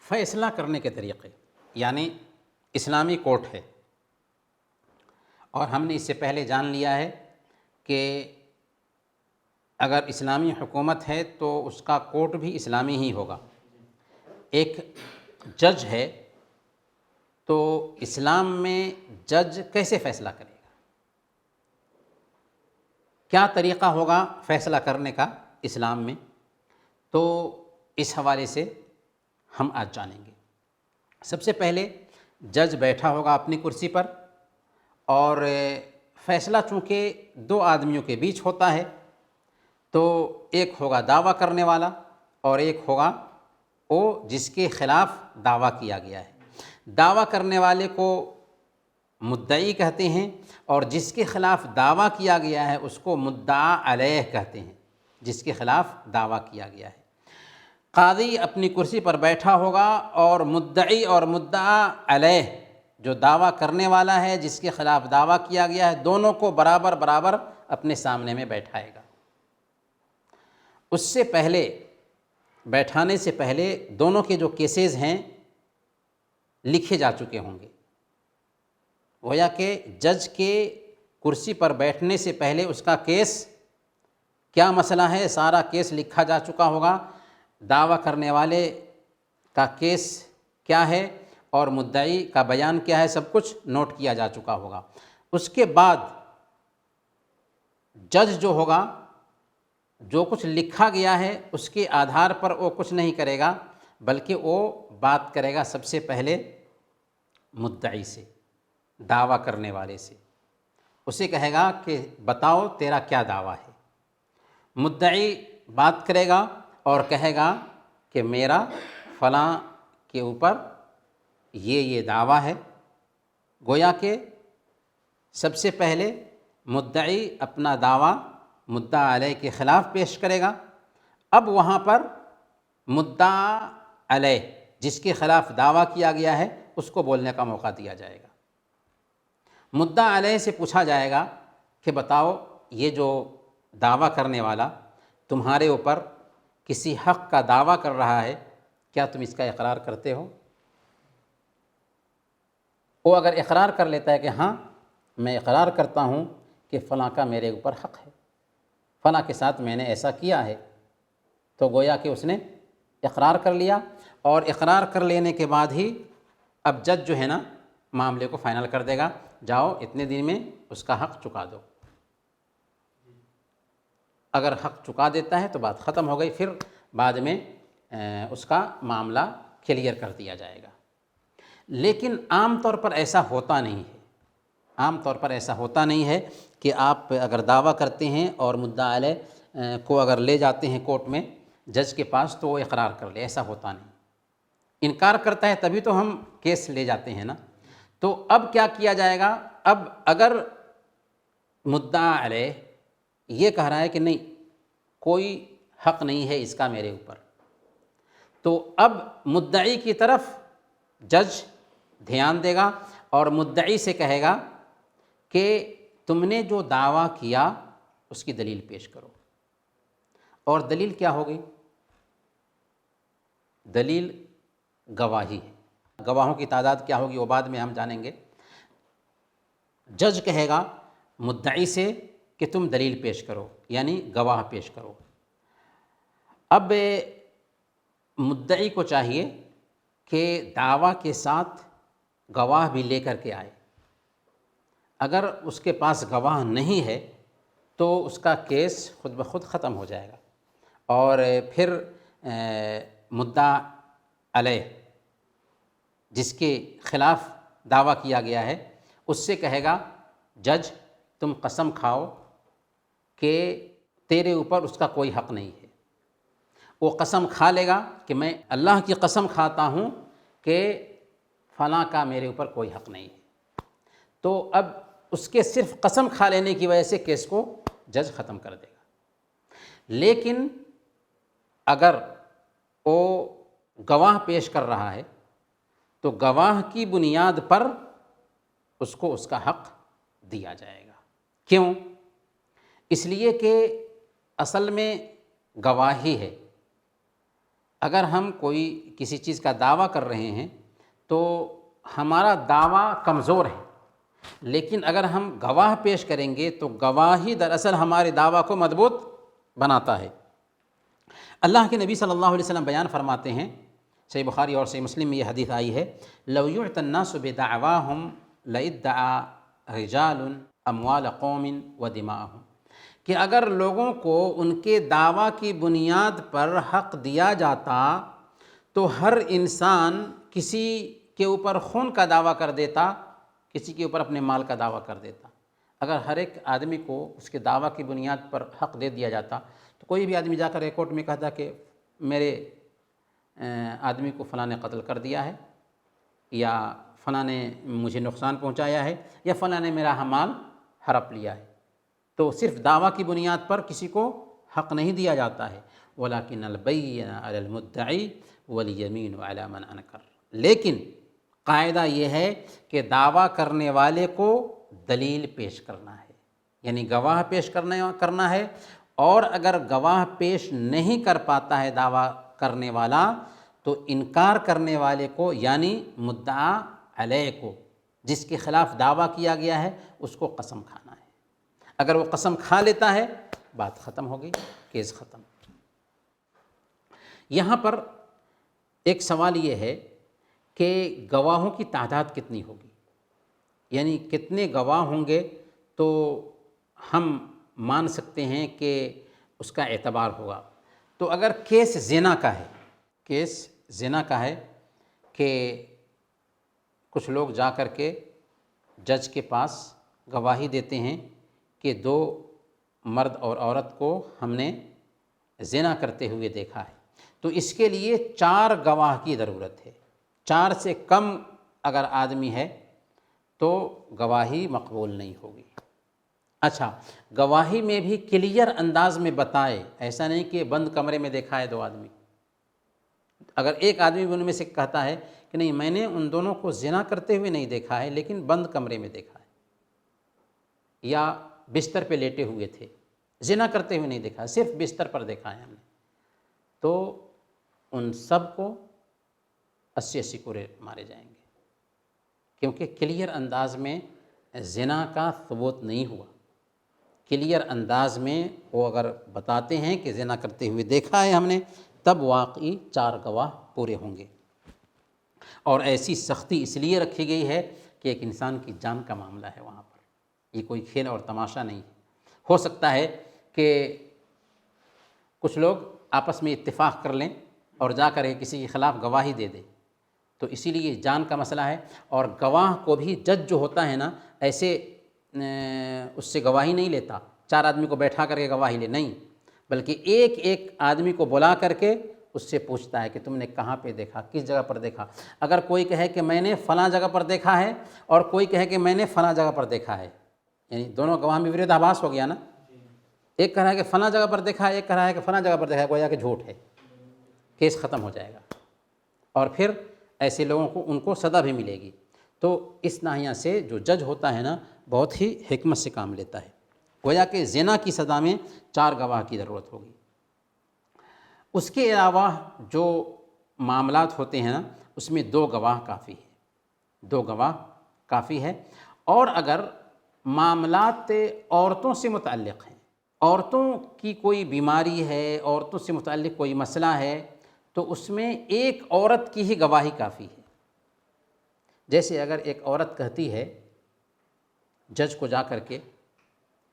فیصلہ کرنے کے طریقے، یعنی اسلامی کورٹ ہے، اور ہم نے اس سے پہلے جان لیا ہے کہ اگر اسلامی حکومت ہے تو اس کا کورٹ بھی اسلامی ہی ہوگا۔ ایک جج ہے تو اسلام میں جج کیسے فیصلہ کرے گا، کیا طریقہ ہوگا فیصلہ کرنے کا اسلام میں، تو اس حوالے سے ہم آج جانیں گے۔ سب سے پہلے جج بیٹھا ہوگا اپنی کرسی پر، اور فیصلہ چونکہ دو آدمیوں کے بیچ ہوتا ہے تو ایک ہوگا دعویٰ کرنے والا اور ایک ہوگا وہ جس کے خلاف دعویٰ کیا گیا ہے۔ دعویٰ کرنے والے کو مدعی کہتے ہیں، اور جس کے خلاف دعویٰ کیا گیا ہے اس کو مدعا علیہ کہتے ہیں، جس کے خلاف دعویٰ کیا گیا ہے۔ قاضی اپنی کرسی پر بیٹھا ہوگا اور مدعی اور مدعا علیہ، جو دعویٰ کرنے والا ہے جس کے خلاف دعویٰ کیا گیا ہے، دونوں کو برابر برابر اپنے سامنے میں بیٹھائے گا۔ اس سے پہلے، بیٹھانے سے پہلے دونوں کے جو کیسز ہیں لکھے جا چکے ہوں گے، گویا کہ جج کے کرسی پر بیٹھنے سے پہلے اس کا کیس کیا مسئلہ ہے سارا کیس لکھا جا چکا ہوگا، دعویٰ کرنے والے کا کیس کیا ہے اور مدعی کا بیان کیا ہے، سب کچھ نوٹ کیا جا چکا ہوگا۔ اس کے بعد جج جو ہوگا، جو کچھ لکھا گیا ہے اس کے آدھار پر وہ کچھ نہیں کرے گا، بلکہ وہ بات کرے گا سب سے پہلے مدعی سے، دعویٰ کرنے والے سے۔ اسے کہے گا کہ بتاؤ تیرا کیا دعویٰ ہے۔ مدعی بات کرے گا اور کہے گا کہ میرا فلاں کے اوپر یہ دعویٰ ہے۔ گویا کہ سب سے پہلے مدعی اپنا دعویٰ مدعا علیہ کے خلاف پیش کرے گا، اب وہاں پر مدعا علیہ جس کے خلاف دعویٰ کیا گیا ہے اس کو بولنے کا موقع دیا جائے گا۔ مدعا علیہ سے پوچھا جائے گا کہ بتاؤ یہ جو دعویٰ کرنے والا تمہارے اوپر کسی حق کا دعویٰ کر رہا ہے، کیا تم اس کا اقرار کرتے ہو؟ وہ اگر اقرار کر لیتا ہے کہ ہاں میں اقرار کرتا ہوں کہ فلاں کا میرے اوپر حق ہے، فلاں کے ساتھ میں نے ایسا کیا ہے، تو گویا کہ اس نے اقرار کر لیا، اور اقرار کر لینے کے بعد ہی اب جج جو ہے نا معاملے کو فائنل کر دے گا، جاؤ اتنے دن میں اس کا حق چکا دو۔ اگر حق چکا دیتا ہے تو بات ختم ہو گئی، پھر بعد میں اس کا معاملہ کلیئر کر دیا جائے گا۔ لیکن عام طور پر ایسا ہوتا نہیں ہے، عام طور پر ایسا ہوتا نہیں ہے کہ آپ اگر دعویٰ کرتے ہیں اور مدعا علیہ کو اگر لے جاتے ہیں کورٹ میں جج کے پاس تو وہ اقرار کر لے، ایسا ہوتا نہیں۔ انکار کرتا ہے تبھی تو ہم کیس لے جاتے ہیں نا۔ تو اب کیا کیا جائے گا؟ اب اگر مدعا علیہ یہ کہہ رہا ہے کہ نہیں کوئی حق نہیں ہے اس کا میرے اوپر، تو اب مدعی کی طرف جج دھیان دے گا اور مدعی سے کہے گا کہ تم نے جو دعویٰ کیا اس کی دلیل پیش کرو۔ اور دلیل کیا ہوگی؟ دلیل گواہی ہے۔ گواہوں کی تعداد کیا ہوگی وہ بعد میں ہم جانیں گے۔ جج کہے گا مدعی سے کہ تم دلیل پیش کرو، یعنی گواہ پیش کرو۔ اب مدعی کو چاہیے کہ دعویٰ کے ساتھ گواہ بھی لے کر کے آئے۔ اگر اس کے پاس گواہ نہیں ہے تو اس کا کیس خود بخود ختم ہو جائے گا، اور پھر مدعا علیہ جس کے خلاف دعویٰ کیا گیا ہے اس سے کہے گا جج تم قسم کھاؤ کہ تیرے اوپر اس کا کوئی حق نہیں ہے۔ وہ قسم کھا لے گا کہ میں اللہ کی قسم کھاتا ہوں کہ فلاں کا میرے اوپر کوئی حق نہیں ہے، تو اب اس کے صرف قسم کھا لینے کی وجہ سے کیس کو جج ختم کر دے گا۔ لیکن اگر وہ گواہ پیش کر رہا ہے تو گواہ کی بنیاد پر اس کو اس کا حق دیا جائے گا۔ کیوں؟ اس لیے کہ اصل میں گواہی ہے، اگر ہم کوئی کسی چیز کا دعویٰ کر رہے ہیں تو ہمارا دعویٰ کمزور ہے، لیکن اگر ہم گواہ پیش کریں گے تو گواہی دراصل ہمارے دعویٰ کو مضبوط بناتا ہے۔ اللہ کے نبی صلی اللہ علیہ وسلم بیان فرماتے ہیں، صحیح بخاری اور صحیح مسلم میں یہ حدیث آئی ہے، لو یعطی الناس بدعواہم لادعى رجال اموال قوم ودماءهم، کہ اگر لوگوں کو ان کے دعویٰ کی بنیاد پر حق دیا جاتا تو ہر انسان کسی کے اوپر خون کا دعویٰ کر دیتا، کسی کے اوپر اپنے مال کا دعویٰ کر دیتا۔ اگر ہر ایک آدمی کو اس کے دعویٰ کی بنیاد پر حق دے دیا جاتا تو کوئی بھی آدمی جا کر کورٹ میں کہتا کہ میرے آدمی کو فلاں نے قتل کر دیا ہے، یا فلاں نے مجھے نقصان پہنچایا ہے، یا فلاں نے میرا مال ہڑپ لیا ہے، تو صرف دعویٰ کی بنیاد پر کسی کو حق نہیں دیا جاتا ہے۔ وَلَكِنَّ الْبَيِّنَ عَلَى الْمُدَّعِي وَالْيَمِينُ عَلَى مَنْ أَنْكَرَ، لیکن قاعدہ یہ ہے کہ دعویٰ کرنے والے کو دلیل پیش کرنا ہے، یعنی گواہ پیش کرنا ہے، اور اگر گواہ پیش نہیں کر پاتا ہے دعویٰ کرنے والا تو انکار کرنے والے کو یعنی مدعا علیہ کو، جس کے خلاف دعویٰ کیا گیا ہے، اس کو قسم کھانا ہے۔ اگر وہ قسم کھا لیتا ہے بات ختم ہو گئی، کیس ختم۔ یہاں پر ایک سوال یہ ہے کہ گواہوں کی تعداد کتنی ہوگی، یعنی کتنے گواہ ہوں گے تو ہم مان سکتے ہیں کہ اس کا اعتبار ہوگا۔ تو اگر کیس زنا کا ہے، کیس زنا کا ہے کہ کچھ لوگ جا کر کے جج کے پاس گواہی دیتے ہیں کہ دو مرد اور عورت کو ہم نے زنا کرتے ہوئے دیکھا ہے، تو اس کے لیے 4 گواہ کی ضرورت ہے۔ 4 سے کم اگر آدمی ہے تو گواہی مقبول نہیں ہوگی۔ اچھا، گواہی میں بھی کلیئر انداز میں بتائے، ایسا نہیں کہ بند کمرے میں دیکھا ہے 2 آدمی۔ اگر ایک آدمی بھی ان میں سے کہتا ہے کہ نہیں میں نے ان دونوں کو زنا کرتے ہوئے نہیں دیکھا ہے لیکن بند کمرے میں دیکھا ہے، یا بستر پہ لیٹے ہوئے تھے، زنا کرتے ہوئے نہیں دیکھا، صرف بستر پر دیکھا ہے ہم نے، تو ان سب کو 80 کوڑے مارے جائیں گے، کیونکہ کلیئر انداز میں زنا کا ثبوت نہیں ہوا۔ کلیئر انداز میں وہ اگر بتاتے ہیں کہ زنا کرتے ہوئے دیکھا ہے ہم نے، تب واقعی 4 گواہ پورے ہوں گے۔ اور ایسی سختی اس لیے رکھی گئی ہے کہ ایک انسان کی جان کا معاملہ ہے وہاں پر، یہ کوئی کھیل اور تماشا نہیں ہے۔ ہو سکتا ہے کہ کچھ لوگ آپس میں اتفاق کر لیں اور جا کر کسی کے خلاف گواہی دے دے، تو اسی لیے جان کا مسئلہ ہے۔ اور گواہ کو بھی جج جو ہوتا ہے نا، ایسے اس سے گواہی نہیں لیتا، 4 آدمی کو بیٹھا کر کے گواہی لے، نہیں، بلکہ ایک ایک آدمی کو بلا کر کے اس سے پوچھتا ہے کہ تم نے کہاں پہ دیکھا، کس جگہ پر دیکھا۔ اگر کوئی کہے کہ میں نے فلاں جگہ پر دیکھا ہے اور کوئی کہے کہ میں نے فلاں جگہ پر دیکھا ہے، یعنی دونوں گواہ میں ورودھ آبھاس ہو گیا نا، ایک کہہ رہا ہے کہ فلاں جگہ پر دیکھا ہے، ایک کہہ رہا ہے کہ فلاں جگہ پر دیکھا ہے، گویا کہ جھوٹ ہے، کیس ختم ہو جائے گا، اور پھر ایسے لوگوں کو ان کو سزا بھی ملے گی۔ تو اس ناحیہ سے جو جج ہوتا ہے نا، بہت ہی حکمت سے کام لیتا ہے، گویا کہ زنا کی سزا میں 4 گواہ کی ضرورت ہوگی۔ اس کے علاوہ جو معاملات ہوتے ہیں نا، اس میں 2 گواہ کافی ہے، 2 گواہ کافی ہے۔ اور اگر معاملات عورتوں سے متعلق ہیں، عورتوں کی کوئی بیماری ہے، عورتوں سے متعلق کوئی مسئلہ ہے، تو اس میں ایک عورت کی ہی گواہی کافی ہے۔ جیسے اگر ایک عورت کہتی ہے جج کو جا کر کے،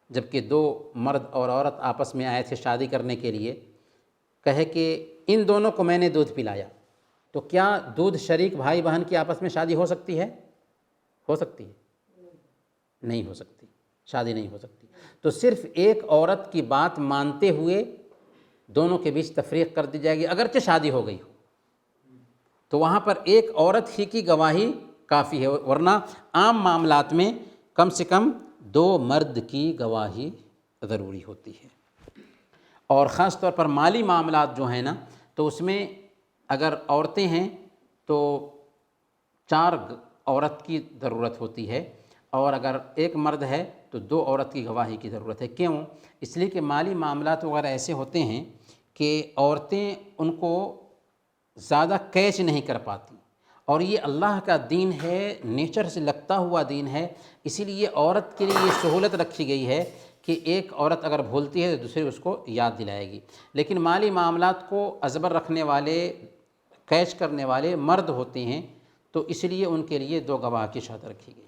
جبکہ 2 مرد اور عورت آپس میں آئے تھے شادی کرنے کے لیے، کہے کہ ان دونوں کو میں نے دودھ پلایا، تو کیا دودھ شریک بھائی بہن کی آپس میں شادی ہو سکتی ہے؟ ہو سکتی ہے؟ نہیں ہو سکتی، شادی نہیں ہو سکتی۔ تو صرف ایک عورت کی بات مانتے ہوئے دونوں کے بیچ تفریق کر دی جائے گی، اگرچہ شادی ہو گئی ہو، تو وہاں پر ایک عورت ہی کی گواہی کافی ہے، ورنہ عام معاملات میں کم سے کم 2 مرد کی گواہی ضروری ہوتی ہے۔ اور خاص طور پر مالی معاملات جو ہیں نا، تو اس میں اگر عورتیں ہیں تو 4 عورت کی ضرورت ہوتی ہے، اور اگر ایک مرد ہے تو 2 عورت کی گواہی کی ضرورت ہے۔ کیوں؟ اس لیے کہ مالی معاملات وغیرہ ایسے ہوتے ہیں کہ عورتیں ان کو زیادہ کیچ نہیں کر پاتی، اور یہ اللہ کا دین ہے، نیچر سے لگتا ہوا دین ہے، اسی لیے عورت کے لیے یہ سہولت رکھی گئی ہے کہ ایک عورت اگر بھولتی ہے تو دوسری اس کو یاد دلائے گی۔ لیکن مالی معاملات کو ازبر رکھنے والے، کیچ کرنے والے مرد ہوتے ہیں، تو اس لیے ان کے لیے 2 گواہ کی شرط رکھی گئی۔